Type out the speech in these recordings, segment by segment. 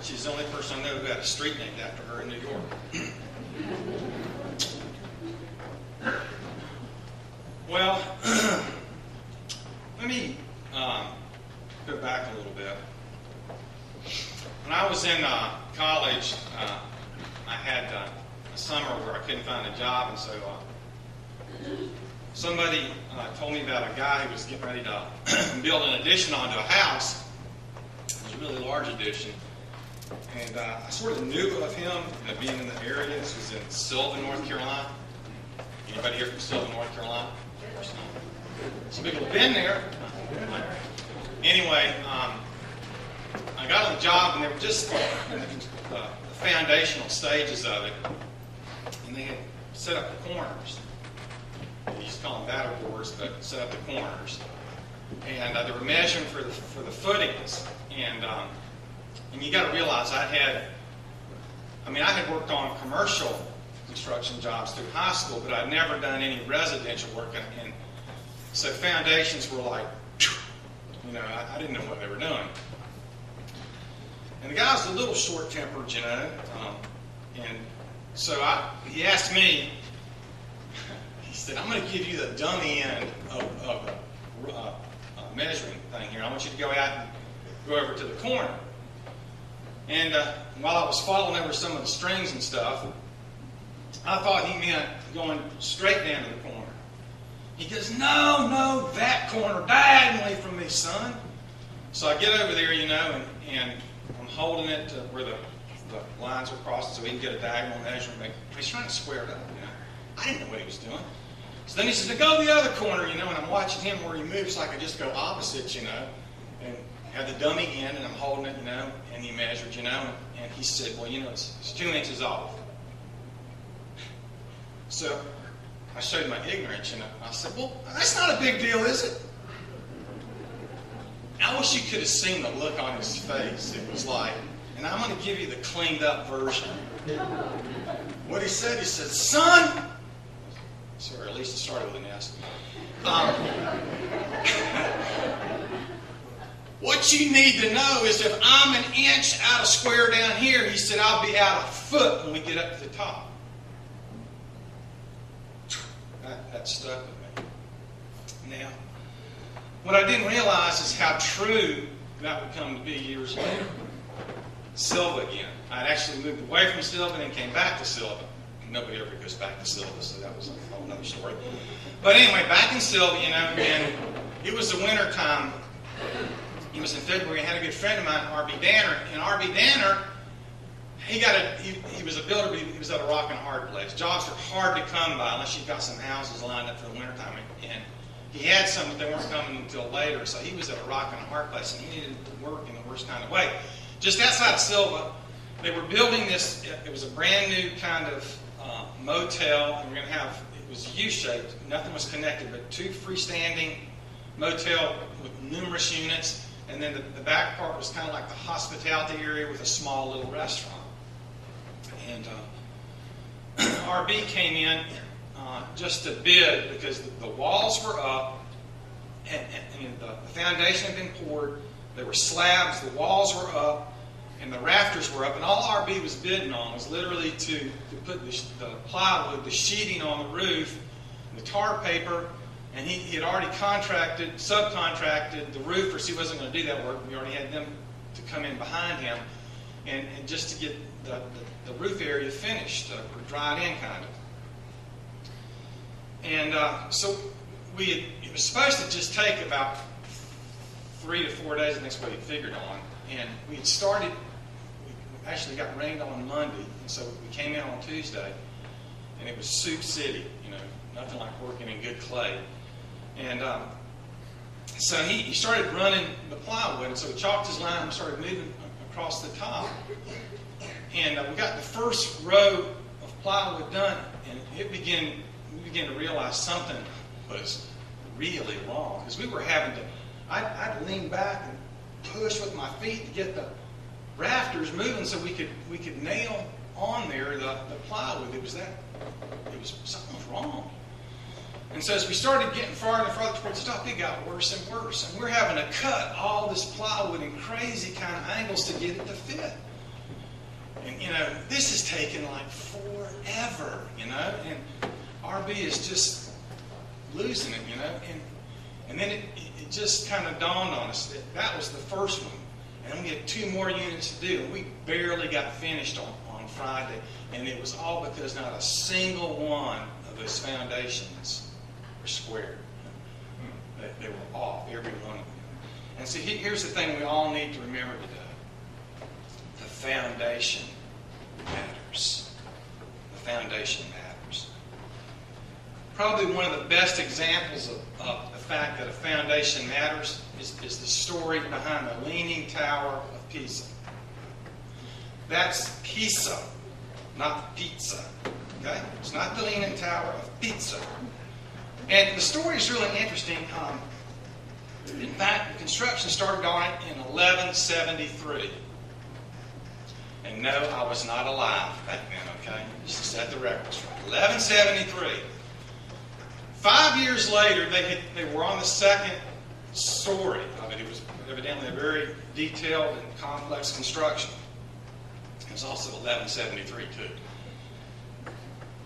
She's the only person I know who had a street named after her in New York. Well, let me go back a little bit. When I was in college, I had a summer where I couldn't find a job, and so somebody told me about a guy who was getting ready to build an addition onto a house. It was a really large addition. And I sort of knew of him, being in the area. This was in Sylvan, North Carolina. Anybody here from Sylvan, North Carolina? Some people have been there. Anyway, I got on the job, and they were just in the foundational stages of it. And they had set up the corners. They used to call them batter boards, but set up the corners. And they were measuring for the footings. And you got to realize I had worked on commercial construction jobs through high school, but I'd never done any residential work. And so foundations were like, I didn't know what they were doing. And the guy was a little short-tempered, and so he asked me, he said, I'm going to give you the dummy end of the measuring thing here. I want you to go out and go over to the corner. And while I was following over some of the strings and stuff, I thought he meant going straight down to the corner. He goes, no, that corner, diagonally from me, son. So I get over there, and I'm holding it to where the lines are crossed so he can get a diagonal measurement. He's trying to square it up, I didn't know what he was doing. So then he says, go to the other corner, and I'm watching him where he moves so I could just go opposite, and have the dummy end, and I'm holding it, and he measured, and he said, well, it's 2 inches off. So I showed my ignorance, and I said, well, that's not a big deal, is it? I wish you could have seen the look on his face. It was like, and I'm going to give you the cleaned up version. What he said, son, or at least it started with an S. What you need to know is if I'm an inch out of square down here, he said, I'll be out a foot when we get up to the top. That stuck with me. Now, what I didn't realize is how true that would come to be years later. Silva again. I'd actually moved away from Silva and came back to Silva. Nobody ever goes back to Silva, so that was a whole other story. But anyway, back in Silva, and it was the winter time. It was in February. I had a good friend of mine, R.B. Danner, and R.B. Danner, he was a builder, but he was at a rock and a hard place. Jobs are hard to come by unless you've got some houses lined up for the wintertime. And he had some, but they weren't coming until later. So he was at a rock and a hard place, and he needed to work in the worst kind of way. Just outside Silva, they were building this. It was a brand new kind of motel, and it was U-shaped. Nothing was connected, but 2 freestanding motel with numerous units. And then the back part was kind of like the hospitality area with a small little restaurant. And RB came in just to bid because the walls were up and the foundation had been poured. There were slabs, the walls were up, and the rafters were up. And all RB was bidding on was literally to put the plywood, the sheeting on the roof, the tar paper. And he had already subcontracted the roofers. He wasn't going to do that work. We already had them to come in behind him, and just to get the roof area finished, or dried in kind of. And so it was supposed to just take about 3 to 4 days, and that's what he figured on. And we actually got rained on Monday, and so we came in on Tuesday, and it was Soup City, nothing like working in good clay. And so he started running the plywood, and so he chalked his line and started moving across the top. And we got the first row of plywood done, and we began to realize something was really wrong. Because we were having to, I'd lean back and push with my feet to get the rafters moving so we could nail on there the plywood. It was something was wrong. And so as we started getting farther and farther towards the top, it got worse and worse. And we're having to cut all this plywood in crazy kind of angles to get it to fit. And, this has taken like forever, and RB is just losing it, And then it just kind of dawned on us that was the first one. And we had 2 more units to do, and we barely got finished on Friday. And it was all because not a single one of those foundations were square. They were off, every one of them. And so here's the thing we all need to remember today. The foundation matters. The foundation matters. Probably one of the best examples of the fact that a foundation matters is the story behind the Leaning Tower of Pisa. That's Pisa, not pizza. Okay? It's not the Leaning Tower of Pisa. And the story is really interesting. In fact, the construction started on it in 1173. And no, I was not alive back then, okay? Just to set the record straight. 1173. 5 years later, they were on the second story of it. It was evidently a very detailed and complex construction. It was also 1173, too.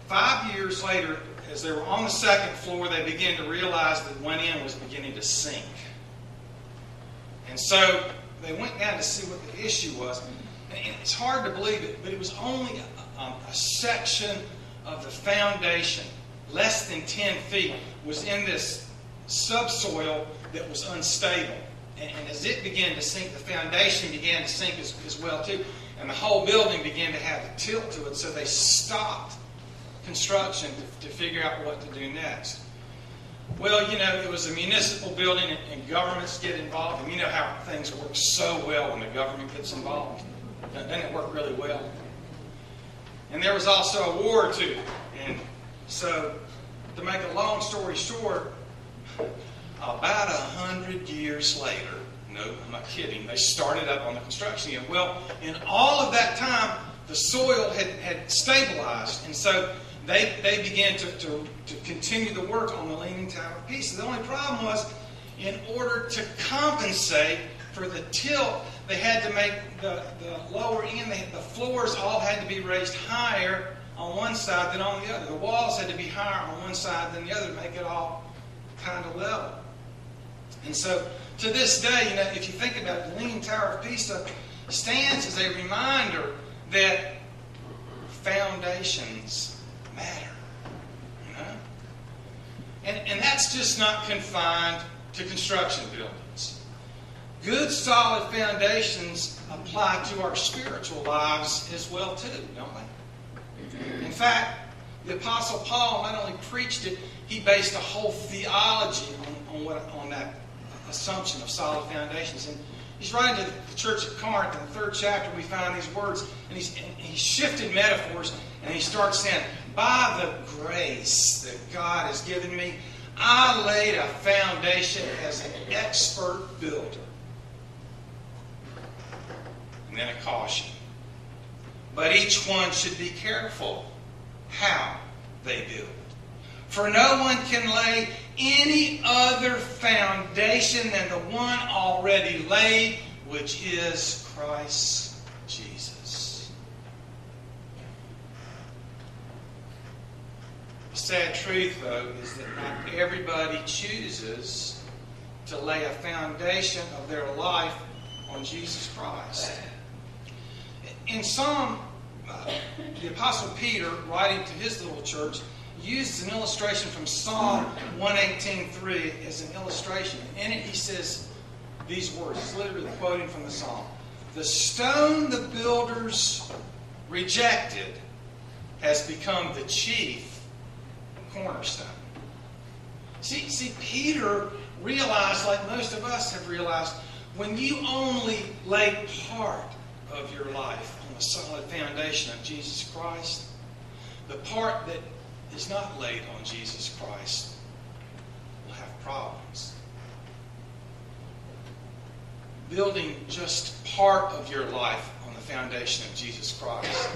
5 years later, as they were on the second floor, they began to realize that one end was beginning to sink. And so they went down to see what the issue was. And it's hard to believe it, but it was only a section of the foundation, less than 10 feet, was in this subsoil that was unstable. And as it began to sink, the foundation began to sink as well, too. And the whole building began to have a tilt to it, so they stopped construction to figure out what to do next. Well, it was a municipal building and governments get involved. And you know how things work so well when the government gets involved. Doesn't it work really well? And there was also a war, too. And so, to make a long story short, about 100 years later, no, I'm not kidding, they started up on the construction again. Well, in all of that time, the soil had stabilized. And so they began to continue the work on the Leaning Tower of Pisa. The only problem was, in order to compensate for the tilt, they had to make the lower end, the floors all had to be raised higher on one side than on the other. The walls had to be higher on one side than the other to make it all kind of level. And so, to this day, if you think about it, the Leaning Tower of Pisa stands as a reminder that foundations matter. And that's just not confined to construction buildings. Good, solid foundations apply to our spiritual lives as well, too, don't they? In fact, the Apostle Paul not only preached it, he based a whole theology on that assumption of solid foundations. And he's writing to the church at Corinth. In the 3rd chapter, we find these words, and he shifted metaphors, and he starts saying, by the grace that God has given me, I laid a foundation as an expert builder. And then a caution. But each one should be careful how they build. For no one can lay any other foundation than the one already laid, which is Christ Jesus. The sad truth, though, is that not everybody chooses to lay a foundation of their life on Jesus Christ. In Psalm, the Apostle Peter, writing to his little church, uses an illustration from Psalm 118:3 as an illustration. In it, he says these words. He's literally quoting from the Psalm. The stone the builders rejected has become the chief cornerstone. See, Peter realized, like most of us have realized, when you only lay part of your life on the solid foundation of Jesus Christ, the part that is not laid on Jesus Christ will have problems. Building just part of your life on the foundation of Jesus Christ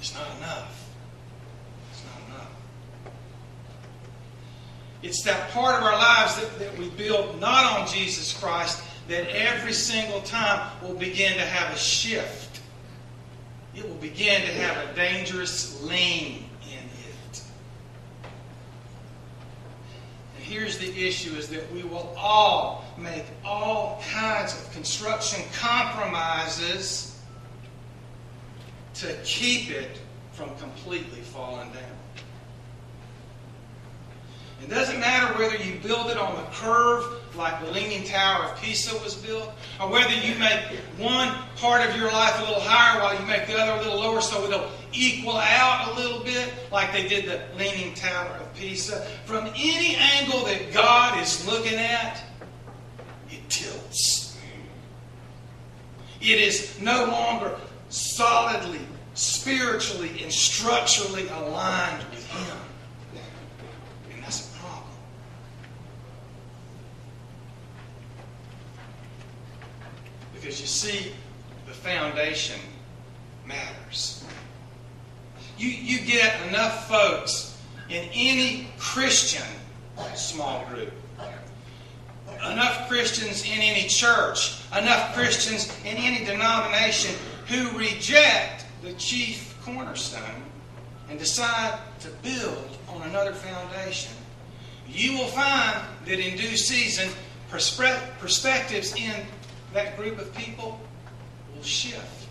is not enough. It's not enough. It's that part of our lives that we build not on Jesus Christ that every single time will begin to have a shift it will begin to have a dangerous lean in it. And here's the issue, is that we will all make all kinds of construction compromises to keep it from completely falling down. It doesn't matter whether you build it on the curve like the Leaning Tower of Pisa was built, or whether you make one part of your life a little higher while you make the other a little lower so it'll equal out a little bit like they did the Leaning Tower of Pisa. From any angle that God is looking at, it tilts. It is no longer solidly, spiritually, and structurally aligned with Him. And that's a problem. Because you see, the foundation matters. You get enough folks in any Christian small group, enough Christians in any church, enough Christians in any denomination who reject the chief cornerstone and decide to build on another foundation, you will find that in due season, perspectives in that group of people will shift,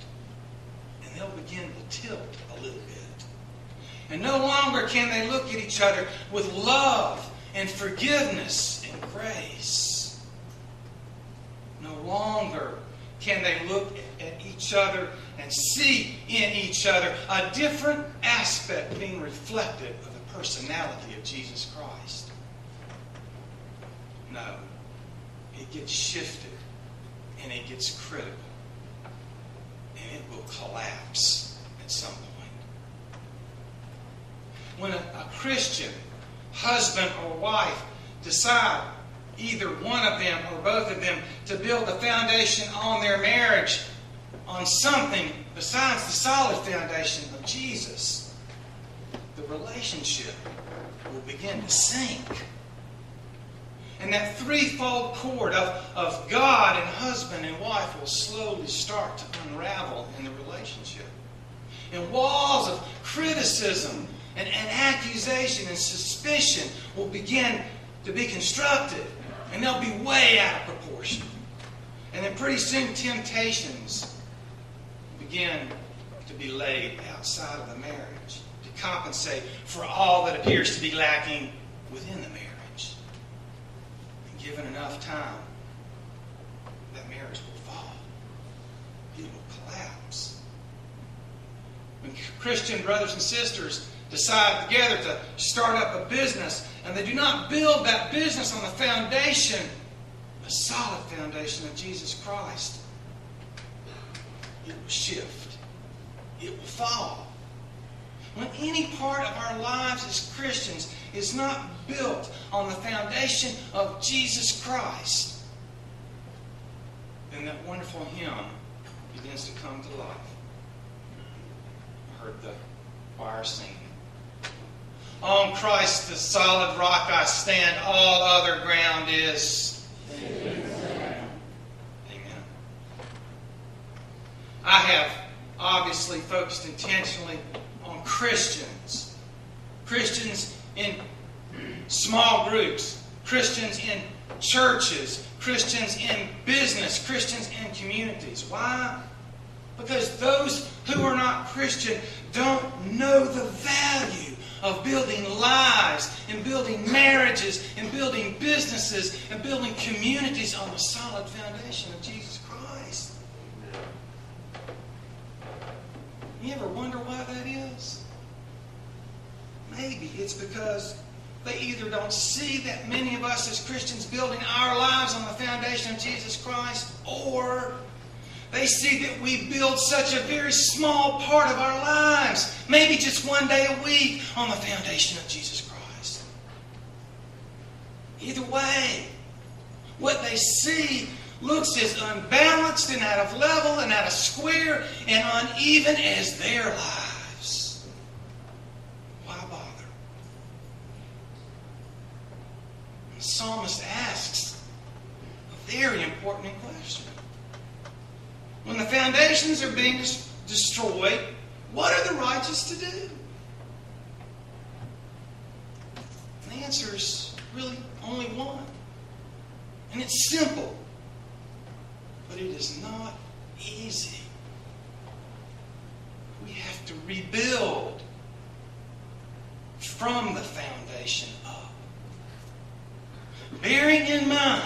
and they'll begin to tilt a little bit. And no longer can they look at each other with love and forgiveness and grace. No longer can they look at each other and see in each other a different aspect being reflected of the personality of Jesus Christ. No, it gets shifted and it gets critical, and it will collapse at some point. When a Christian husband or wife decide, either one of them or both of them, to build a foundation on their marriage on something besides the solid foundation of Jesus, the relationship will begin to sink. And that threefold cord of God and husband and wife will slowly start to unravel in the relationship. And walls of criticism and accusation and suspicion will begin to be constructed. And they'll be way out of proportion. And then pretty soon temptations begin to be laid outside of the marriage to compensate for all that appears to be lacking within the marriage. And given enough time, that marriage will fall. It will collapse. When Christian brothers and sisters decide together to start up a business, and they do not build that business on the foundation, the solid foundation of Jesus Christ, it will shift. It will fall. When any part of our lives as Christians is not built on the foundation of Jesus Christ, then that wonderful hymn begins to come to life. I heard the choir singing. On Christ the solid rock I stand, all other ground is Amen. I have obviously focused intentionally on Christians. Christians in small groups, Christians in churches, Christians in business, Christians in communities. Why? Because those who are not Christian don't know the value of building lives and building marriages and building businesses and building communities on the solid foundation of Jesus Christ. You ever wonder why that is? Maybe it's because they either don't see that many of us as Christians building our lives on the foundation of Jesus Christ, or they see that we build such a very small part of our lives, maybe just one day a week, on the foundation of Jesus Christ. Either way, what they see looks as unbalanced and out of level and out of square and uneven as their lives. Why bother? The psalmist asks a very important question. When the foundations are being destroyed, what are the righteous to do? And the answer is really only one. And it's simple. But it is not easy. We have to rebuild from the foundation up. Bearing in mind,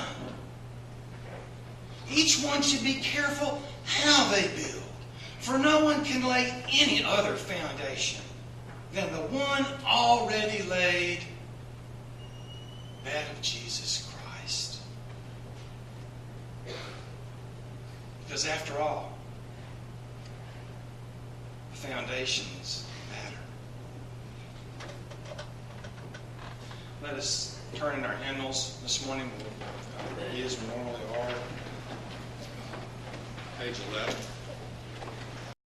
each one should be careful how they build. For no one can lay any other foundation than the one already laid, that of Jesus Christ. Because after all, the foundations matter. Let us turn in our hymnals this morning. We'll, as we normally are. Page 11.